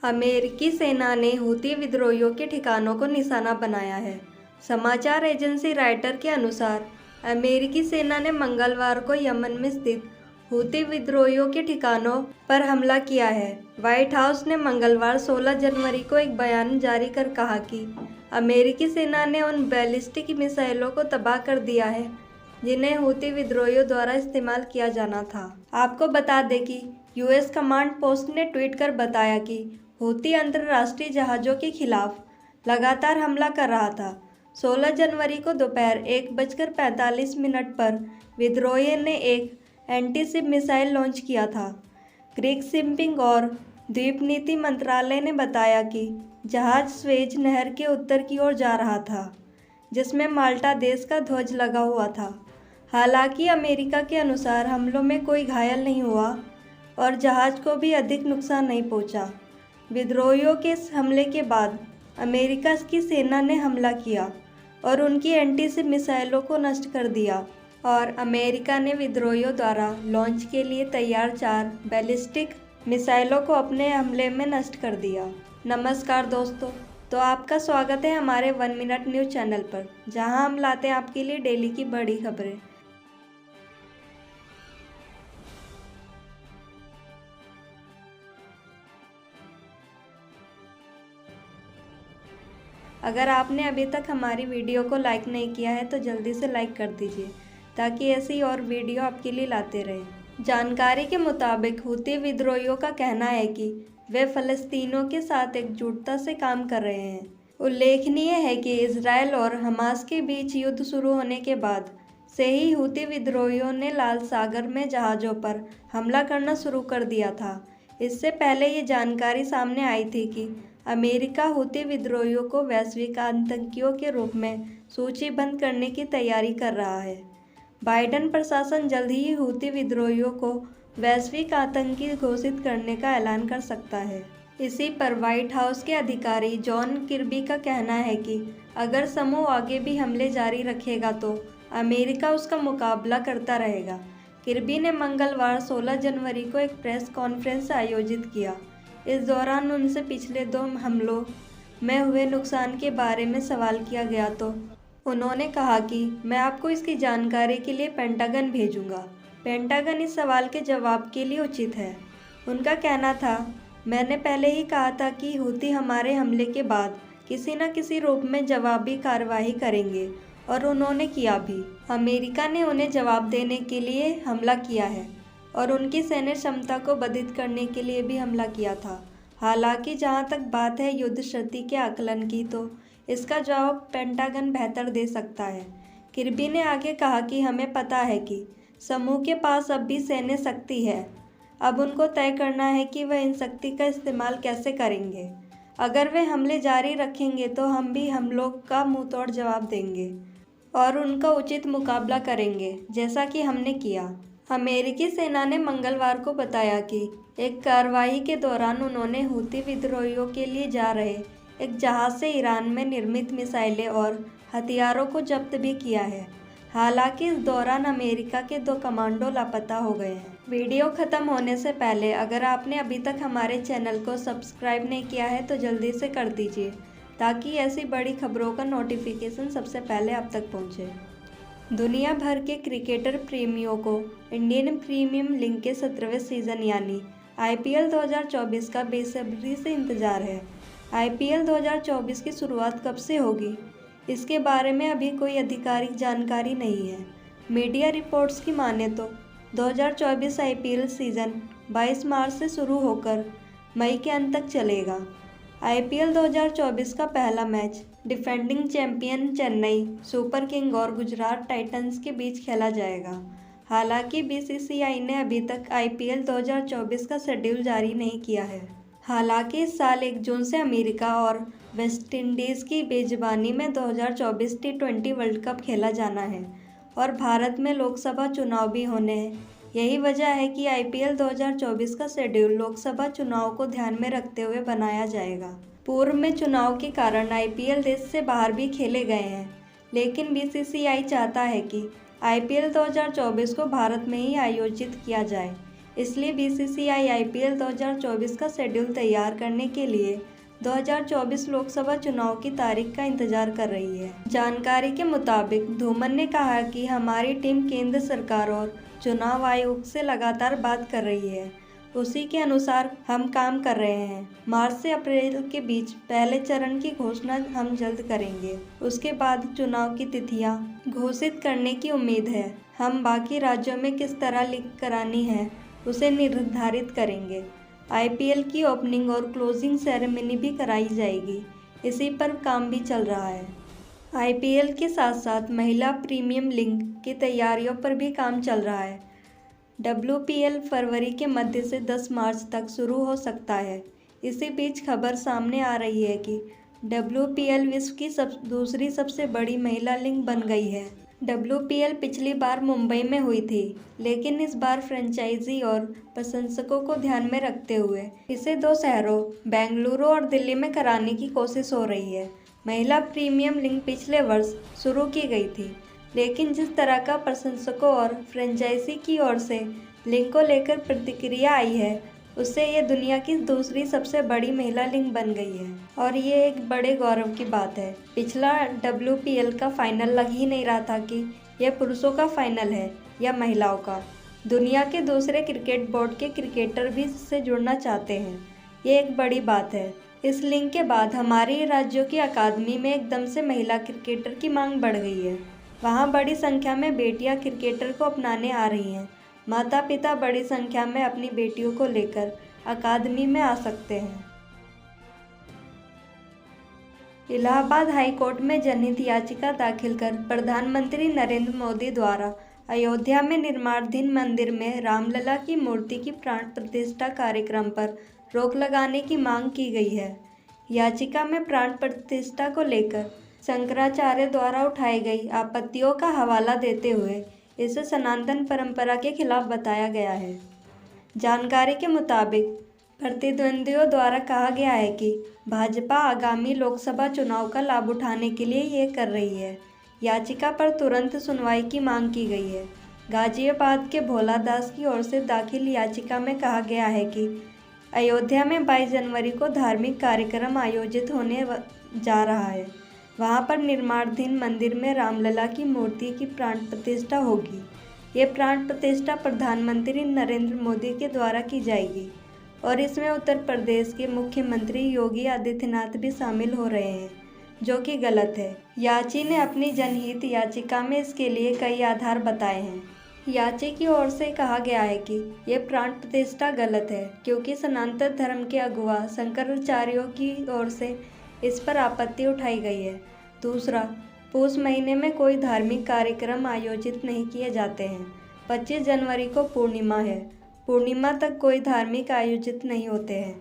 अमेरिकी सेना ने हूती विद्रोहियों के ठिकानों को निशाना बनाया है। समाचार एजेंसी रॉयटर्स के अनुसार अमेरिकी सेना ने मंगलवार को यमन में स्थित हूती विद्रोहियों के ठिकानों पर हमला किया है। व्हाइट हाउस ने मंगलवार 16 जनवरी को एक बयान जारी कर कहा कि अमेरिकी सेना ने उन बैलिस्टिक मिसाइलों को तबाह कर दिया है जिन्हें हूती विद्रोहियों द्वारा इस्तेमाल किया जाना था। आपको बता दें कि यूएस कमांड पोस्ट ने ट्वीट कर बताया कि हूती अंतर्राष्ट्रीय जहाज़ों के खिलाफ लगातार हमला कर रहा था। 16 जनवरी को दोपहर 1:45 पर विद्रोहियों ने एक एंटीशिप मिसाइल लॉन्च किया था। ग्रीक शिपिंग और द्वीप नीति मंत्रालय ने बताया कि जहाज़ स्वेज नहर के उत्तर की ओर जा रहा था, जिसमें माल्टा देश का ध्वज लगा हुआ था। हालांकि अमेरिका के अनुसार हमलों में कोई घायल नहीं हुआ और जहाज़ को भी अधिक नुकसान नहीं पहुंचा। विद्रोहियों के इस हमले के बाद अमेरिका की सेना ने हमला किया और उनकी एंटीशिप मिसाइलों को नष्ट कर दिया और अमेरिका ने विद्रोहियों द्वारा लॉन्च के लिए तैयार 4 बैलिस्टिक मिसाइलों को अपने हमले में नष्ट कर दिया। नमस्कार दोस्तों, तो आपका स्वागत है हमारे 1 मिनट न्यूज़ चैनल पर, जहां हम लाते हैं आपके लिए डेली की बड़ी खबरें। अगर आपने अभी तक हमारी वीडियो को लाइक नहीं किया है तो जल्दी से लाइक कर दीजिए ताकि ऐसी और वीडियो आपके लिए लाते रहें। जानकारी के मुताबिक हूती विद्रोहियों का कहना है कि वे फ़लस्तीनियों के साथ एकजुटता से काम कर रहे हैं। उल्लेखनीय है कि इजरायल और हमास के बीच युद्ध शुरू होने के बाद से ही हूती विद्रोहियों ने लाल सागर में जहाज़ों पर हमला करना शुरू कर दिया था। इससे पहले ये जानकारी सामने आई थी कि अमेरिका हूती विद्रोहियों को वैश्विक आतंकियों के रूप में सूचीबद्ध करने की तैयारी कर रहा है। बाइडेन प्रशासन जल्द ही हूती विद्रोहियों को वैश्विक आतंकी घोषित करने का ऐलान कर सकता है। इसी पर व्हाइट हाउस के अधिकारी जॉन किर्बी का कहना है कि अगर समूह आगे भी हमले जारी रखेगा तो अमेरिका उसका मुकाबला करता रहेगा। किर्बी ने मंगलवार 16 जनवरी को एक प्रेस कॉन्फ्रेंस आयोजित किया। इस दौरान उनसे पिछले 2 हमलों में हुए नुकसान के बारे में सवाल किया गया तो उन्होंने कहा कि मैं आपको इसकी जानकारी के लिए पेंटागन भेजूंगा। पेंटागन इस सवाल के जवाब के लिए उचित है। उनका कहना था, मैंने पहले ही कहा था कि हूती हमारे हमले के बाद किसी न किसी रूप में जवाबी कार्रवाई करेंगे और उन्होंने किया भी। अमेरिका ने उन्हें जवाब देने के लिए हमला किया है और उनकी सैन्य क्षमता को बाधित करने के लिए भी हमला किया था। हालांकि जहां तक बात है युद्ध क्षति के आकलन की, तो इसका जवाब पेंटागन बेहतर दे सकता है। किर्बी ने आगे कहा कि हमें पता है कि समूह के पास अब भी सैन्य शक्ति है। अब उनको तय करना है कि वह इन शक्ति का इस्तेमाल कैसे करेंगे। अगर वे हमले जारी रखेंगे तो हम भी हमलों का मुंहतोड़ जवाब देंगे और उनका उचित मुकाबला करेंगे, जैसा कि हमने किया। अमेरिकी सेना ने मंगलवार को बताया कि एक कार्रवाई के दौरान उन्होंने हूती विद्रोहियों के लिए जा रहे एक जहाज़ से ईरान में निर्मित मिसाइलें और हथियारों को जब्त भी किया है। हालांकि इस दौरान अमेरिका के 2 कमांडो लापता हो गए हैं। वीडियो ख़त्म होने से पहले अगर आपने अभी तक हमारे चैनल को सब्सक्राइब नहीं किया है तो जल्दी से कर दीजिए ताकि ऐसी बड़ी खबरों का नोटिफिकेशन सबसे पहले आप तक पहुँचे। दुनिया भर के क्रिकेटर प्रेमियों को इंडियन प्रीमियर लीग के 17वें सीज़न यानी आईपीएल 2024 का बेसब्री से इंतज़ार है। आईपीएल 2024 की शुरुआत कब से होगी, इसके बारे में अभी कोई आधिकारिक जानकारी नहीं है। मीडिया रिपोर्ट्स की माने तो 2024 आईपीएल सीज़न 22 मार्च से शुरू होकर मई के अंत तक चलेगा। आईपीएल 2024 का पहला match defending champion Chennai super king और गुजरात टाइटंस के बीच खेला जाएगा। हालांकि बीसीसीआई ने अभी तक आईपीएल 2024 का शेड्यूल जारी नहीं किया है। हालांकि इस साल 1 जून से अमेरिका और वेस्टइंडीज़ की मेजबानी में 2024 टी20 वर्ल्ड कप खेला जाना है और भारत में लोकसभा चुनाव भी होने हैं। यही वजह है कि आईपीएल 2024 का शेड्यूल लोकसभा चुनाव को ध्यान में रखते हुए बनाया जाएगा। पूर्व में चुनाव के कारण आईपीएल देश से बाहर भी खेले गए हैं, लेकिन बीसीसीआई चाहता है कि आईपीएल 2024 को भारत में ही आयोजित किया जाए। इसलिए बीसीसीआई आईपीएल 2024 का शेड्यूल तैयार करने के लिए 2024 लोकसभा चुनाव की तारीख का इंतजार कर रही है। जानकारी के मुताबिक धूमल ने कहा कि हमारी टीम केंद्र सरकार और चुनाव आयोग से लगातार बात कर रही है, उसी के अनुसार हम काम कर रहे हैं। मार्च से अप्रैल के बीच पहले चरण की घोषणा हम जल्द करेंगे। उसके बाद चुनाव की तिथियां घोषित करने की उम्मीद है। हम बाकी राज्यों में किस तरह लीग करानी है उसे निर्धारित करेंगे। आईपीएल की ओपनिंग और क्लोजिंग सेरेमनी भी कराई जाएगी, इसी पर काम भी चल रहा है। आईपीएल के साथ साथ महिला प्रीमियम लीग की तैयारियों पर भी काम चल रहा है। WPL फरवरी के मध्य से 10 मार्च तक शुरू हो सकता है। इसी बीच खबर सामने आ रही है कि WPL विश्व की दूसरी सबसे बड़ी महिला लीग बन गई है। WPL पिछली बार मुंबई में हुई थी, लेकिन इस बार फ्रेंचाइजी और प्रशंसकों को ध्यान में रखते हुए इसे 2 शहरों बेंगलुरु और दिल्ली में कराने की कोशिश हो रही है। महिला प्रीमियम लीग पिछले वर्ष शुरू की गई थी, लेकिन जिस तरह का प्रशंसकों और फ्रेंचाइजी की ओर से लीग को लेकर प्रतिक्रिया आई है, उससे ये दुनिया की दूसरी सबसे बड़ी महिला लीग बन गई है और ये एक बड़े गौरव की बात है। पिछला WPL का फाइनल लग ही नहीं रहा था कि यह पुरुषों का फाइनल है या महिलाओं का। दुनिया के दूसरे क्रिकेट बोर्ड के क्रिकेटर भी इससे जुड़ना चाहते हैं, ये एक बड़ी बात है। इस लीग के बाद हमारे राज्यों की अकादमी में एकदम से महिला क्रिकेटर की मांग बढ़ गई है। वहाँ बड़ी संख्या में बेटियां क्रिकेटर को अपनाने आ रही हैं। माता पिता बड़ी संख्या में अपनी बेटियों को लेकर अकादमी में आ सकते हैं। इलाहाबाद हाई कोर्ट में जनहित याचिका दाखिल कर प्रधानमंत्री नरेंद्र मोदी द्वारा अयोध्या में निर्माणाधीन मंदिर में रामलला की मूर्ति की प्राण प्रतिष्ठा कार्यक्रम पर रोक लगाने की मांग की गई है। याचिका में प्राण प्रतिष्ठा को लेकर शंकराचार्य द्वारा उठाई गई आपत्तियों का हवाला देते हुए इसे सनातन परंपरा के खिलाफ बताया गया है। जानकारी के मुताबिक प्रतिद्वंदियों द्वारा कहा गया है कि भाजपा आगामी लोकसभा चुनाव का लाभ उठाने के लिए ये कर रही है। याचिका पर तुरंत सुनवाई की मांग की गई है। गाजियाबाद के भोला दास की ओर से दाखिल याचिका में कहा गया है कि अयोध्या में 22 जनवरी को धार्मिक कार्यक्रम आयोजित होने जा रहा है। वहां पर निर्माणाधीन मंदिर में रामलला की मूर्ति की प्राण प्रतिष्ठा होगी। ये प्राण प्रतिष्ठा प्रधानमंत्री नरेंद्र मोदी के द्वारा की जाएगी और इसमें उत्तर प्रदेश के मुख्यमंत्री योगी आदित्यनाथ भी शामिल हो रहे हैं, जो कि गलत है। याची ने अपनी जनहित याचिका में इसके लिए कई आधार बताए हैं। याची की ओर से कहा गया है कि यह प्राण प्रतिष्ठा गलत है क्योंकि सनातन धर्म के अगुवा शंकराचार्यों की ओर से इस पर आपत्ति उठाई गई है। दूसरा, पूष महीने में कोई धार्मिक कार्यक्रम आयोजित नहीं किए जाते हैं। 25 जनवरी को पूर्णिमा है, पूर्णिमा तक कोई धार्मिक आयोजित नहीं होते हैं।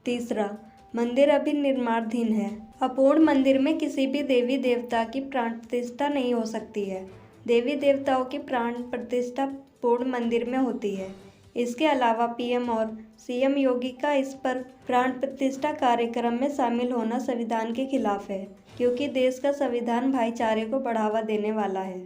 तीसरा, मंदिर अभी निर्माणाधीन है। अपूर्ण मंदिर में किसी भी देवी देवता की प्राण प्रतिष्ठा नहीं हो सकती है। देवी देवताओं की प्राण प्रतिष्ठा पूर्ण मंदिर में होती है। इसके अलावा पीएम और सीएम योगी का इस पर प्राण प्रतिष्ठा कार्यक्रम में शामिल होना संविधान के खिलाफ है, क्योंकि देश का संविधान भाईचारे को बढ़ावा देने वाला है।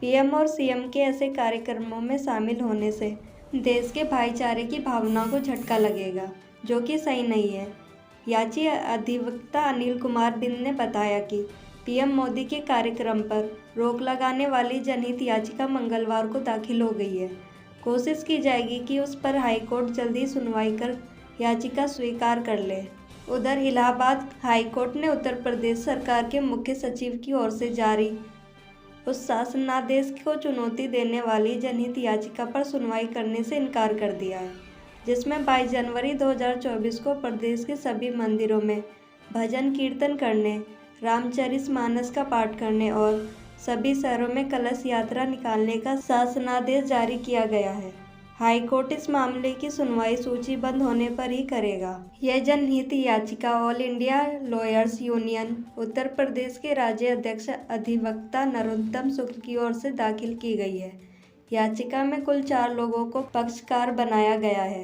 पीएम और सीएम के ऐसे कार्यक्रमों में शामिल होने से देश के भाईचारे की भावना को झटका लगेगा, जो कि सही नहीं है। याची अधिवक्ता अनिल कुमार बिंद ने बताया कि पीएम मोदी के कार्यक्रम पर रोक लगाने वाली जनहित याचिका मंगलवार को दाखिल हो गई है। कोशिश की जाएगी कि उस पर हाईकोर्ट जल्दी सुनवाई कर याचिका स्वीकार कर ले। उधर इलाहाबाद हाईकोर्ट ने उत्तर प्रदेश सरकार के मुख्य सचिव की ओर से जारी उस शासनादेश को चुनौती देने वाली जनहित याचिका पर सुनवाई करने से इनकार कर दिया है, जिसमें 22 जनवरी 2024 को प्रदेश के सभी मंदिरों में भजन कीर्तन करने, रामचरितमानस का पाठ करने और सभी शहरों में कलश यात्रा निकालने का शासनादेश जारी किया गया है। हाईकोर्ट इस मामले की सुनवाई सूचीबद्ध होने पर ही करेगा। यह जनहित याचिका all India lawyers union Uttar Pradesh के राज्य अध्यक्ष अधिवक्ता नरोत्तम शुक्ल की ओर से दाखिल की गई है। याचिका में कुल 4 लोगों को पक्षकार बनाया गया है।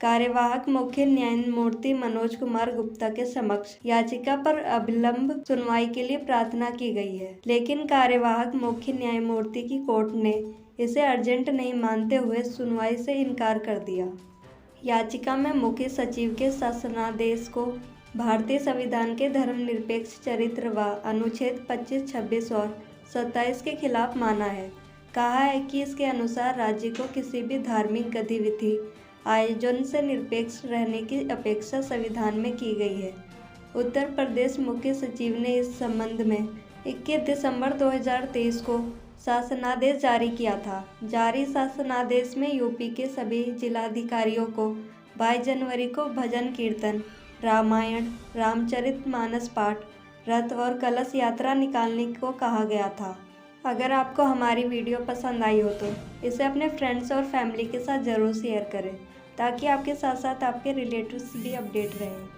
कार्यवाहक मुख्य न्यायमूर्ति मनोज कुमार गुप्ता के समक्ष याचिका पर अविलंब सुनवाई के लिए प्रार्थना की गई है, लेकिन कार्यवाहक मुख्य न्यायमूर्ति की कोर्ट ने इसे अर्जेंट नहीं मानते हुए सुनवाई से इनकार कर दिया। याचिका में मुख्य सचिव के शासनादेश को भारतीय संविधान के धर्मनिरपेक्ष चरित्र व अनुच्छेद 25, 26 और 27 के खिलाफ माना है। कहा है कि इसके अनुसार राज्य को किसी भी धार्मिक गतिविधि आयोजन से निरपेक्ष रहने की अपेक्षा संविधान में की गई है। उत्तर प्रदेश मुख्य सचिव ने इस संबंध में 21 दिसंबर 2023 को शासनादेश जारी किया था। जारी शासनादेश में यूपी के सभी जिलाधिकारियों को 22 जनवरी को भजन कीर्तन, रामायण, रामचरितमानस पाठ, रथ और कलश यात्रा निकालने को कहा गया था। अगर आपको हमारी वीडियो पसंद आई हो तो इसे अपने फ्रेंड्स और फैमिली के साथ ज़रूर शेयर करें, ताकि आपके साथ साथ आपके रिलेटिव्स भी अपडेट रहें।